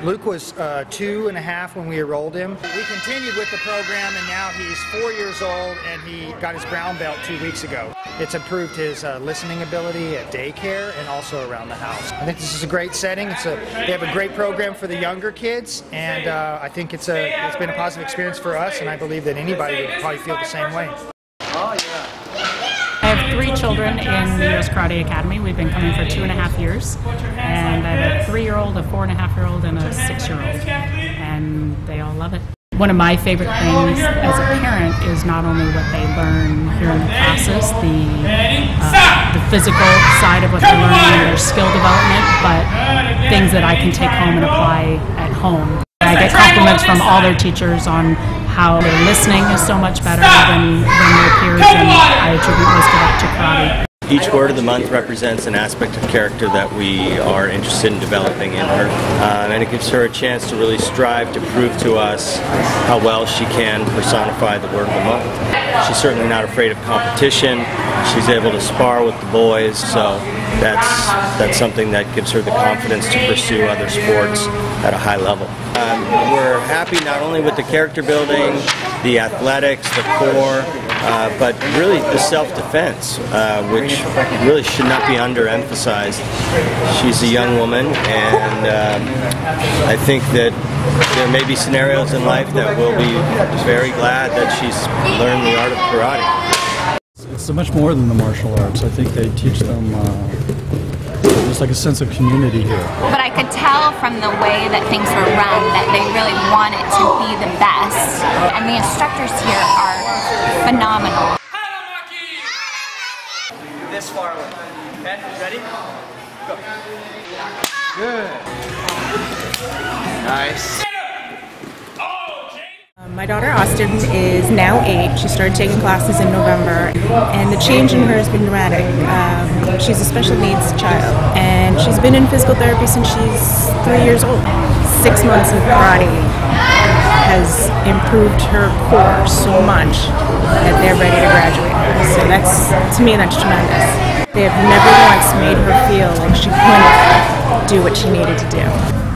Luke was 2.5 when we enrolled him. We continued with the program, and now he's 4 years old, and he got his brown belt 2 weeks ago. It's improved his listening ability at daycare and also around the house. I think this is a great setting. They have a great program for the younger kids, and I think it's been a positive experience for us, and I believe that anybody would probably feel the same way. Oh, yeah. I have 3 children in the USKA Academy. We've been coming for 2.5 years, and I have a 3-year-old, a 4.5-year-old, and a 6-year-old, and they all love it. One of my favorite things as a parent is not only what they learn here in the classes, the physical side of what they're learning, their skill development, but things that I can take home and apply at home. I get compliments from all their teachers on how their listening is so much better than their peers, and I attribute most of that to karate. Each word of the month represents an aspect of character that we are interested in developing in her, and it gives her a chance to really strive to prove to us how well she can personify the word of the month. She's certainly not afraid of competition. She's able to spar with the boys, so that's something that gives her the confidence to pursue other sports at a high level. We're happy not only with the character building, the athletics, the core, but really the self-defense, which really should not be underemphasized. She's a young woman, and I think that there may be scenarios in life that we'll be very glad that she's learned the art of karate. It's so much more than the martial arts. I think they teach them there's like a sense of community here. But I could tell from the way that things were run that they really want it to be the best. And the instructors here are phenomenal. This far away. Okay, ready? Go. Good. Nice. My daughter Austin is now 8. She started taking classes in November, and the change in her has been dramatic. She's a special needs child, and she's been in physical therapy since she's 3 years old. 6 months of karate has improved her core so much that they're ready to graduate. So to me, that's tremendous. They have never once made her feel like she couldn't do what she needed to do.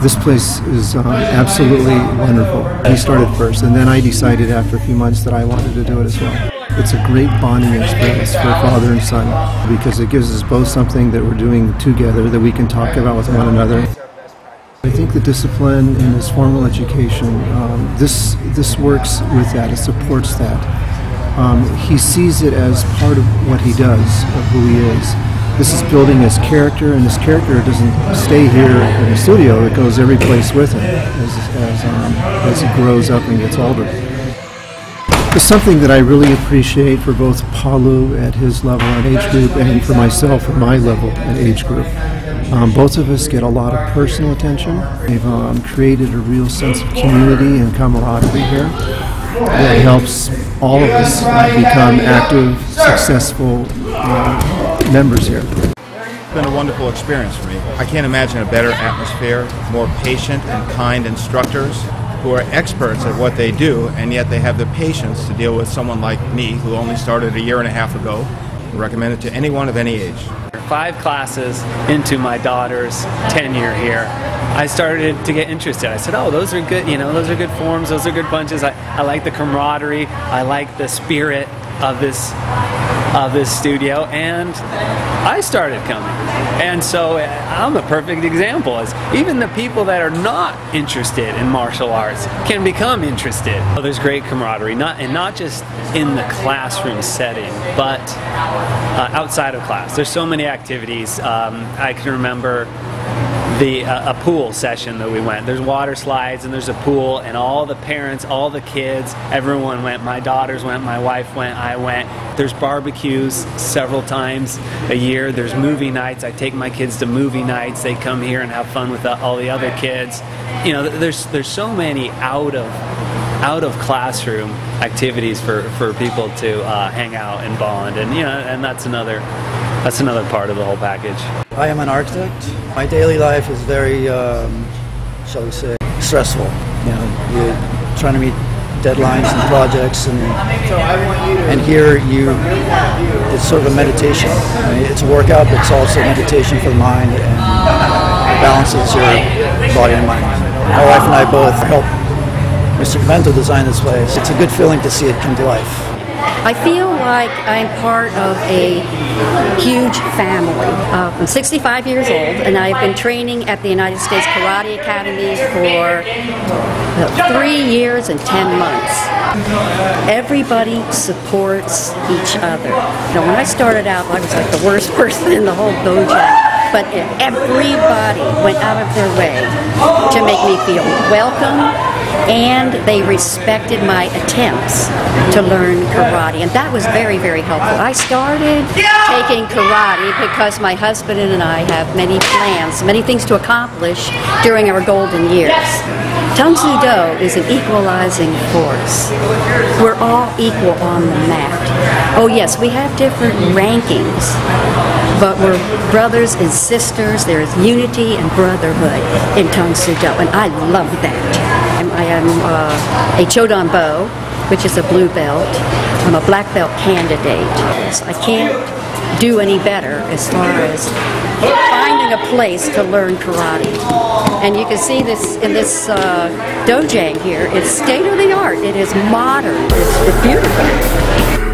This place is absolutely wonderful. He started first, and then I decided after a few months that I wanted to do it as well. It's a great bonding experience for father and son because it gives us both something that we're doing together that we can talk about with one another. I think the discipline in his formal education, this works with that, it supports that. He sees it as part of what he does, of who he is. This is building his character, and his character doesn't stay here in the studio. It goes every place with him as he grows up and gets older. It's something that I really appreciate for both Palu at his level and age group, and for myself at my level and age group. Both of us get a lot of personal attention. They've created a real sense of community and camaraderie here that helps all of us become active, successful members here. It's been a wonderful experience for me. I can't imagine a better atmosphere, more patient and kind instructors who are experts at what they do, and yet they have the patience to deal with someone like me who only started a 1.5 years ago. I recommend it to anyone of any age. 5 classes into my daughter's tenure here, I started to get interested. I said, oh, those are good, those are good forms, those are good punches. I like the camaraderie, I like the spirit of this studio, and I started coming. And so I'm a perfect example. As even the people that are not interested in martial arts can become interested. There's great camaraderie, not just in the classroom setting, but outside of class. There's so many activities. I can remember a pool session that we went. There's water slides and there's a pool, and all the parents, all the kids, everyone went. My daughters went, my wife went, I went. There's barbecues several times a year. There's movie nights. I take my kids to movie nights. They come here and have fun with all the other kids. There's so many out of classroom activities for people to hang out and bond, and that's another part of the whole package. I am an architect. My daily life is very, shall we say, stressful. You're trying to meet deadlines and projects, and here it's sort of a meditation. It's a workout, but it's also meditation for the mind, and it balances your body and mind. My wife and I both helped Mr. Gavento design this place. It's a good feeling to see it come to life. I feel like I'm part of a huge family. I'm 65 years old, and I've been training at the United States Karate Academy for 3 years and 10 months. Everybody supports each other. Now, when I started out, I was like the worst person in the whole dojo, but everybody went out of their way to make me feel welcome, and they respected my attempts to learn karate, and that was very, very helpful. I started taking karate because my husband and I have many plans, many things to accomplish during our golden years. Tang Soo Do is an equalizing force. We're all equal on the mat. Oh yes, we have different rankings, but we're brothers and sisters. There is unity and brotherhood in Tang Soo Do, and I love that. I am a Chodan Bo, which is a blue belt. I'm a black belt candidate. So I can't do any better as far as finding a place to learn karate. And you can see this in this dojang here. It's state of the art. It is modern. It's beautiful.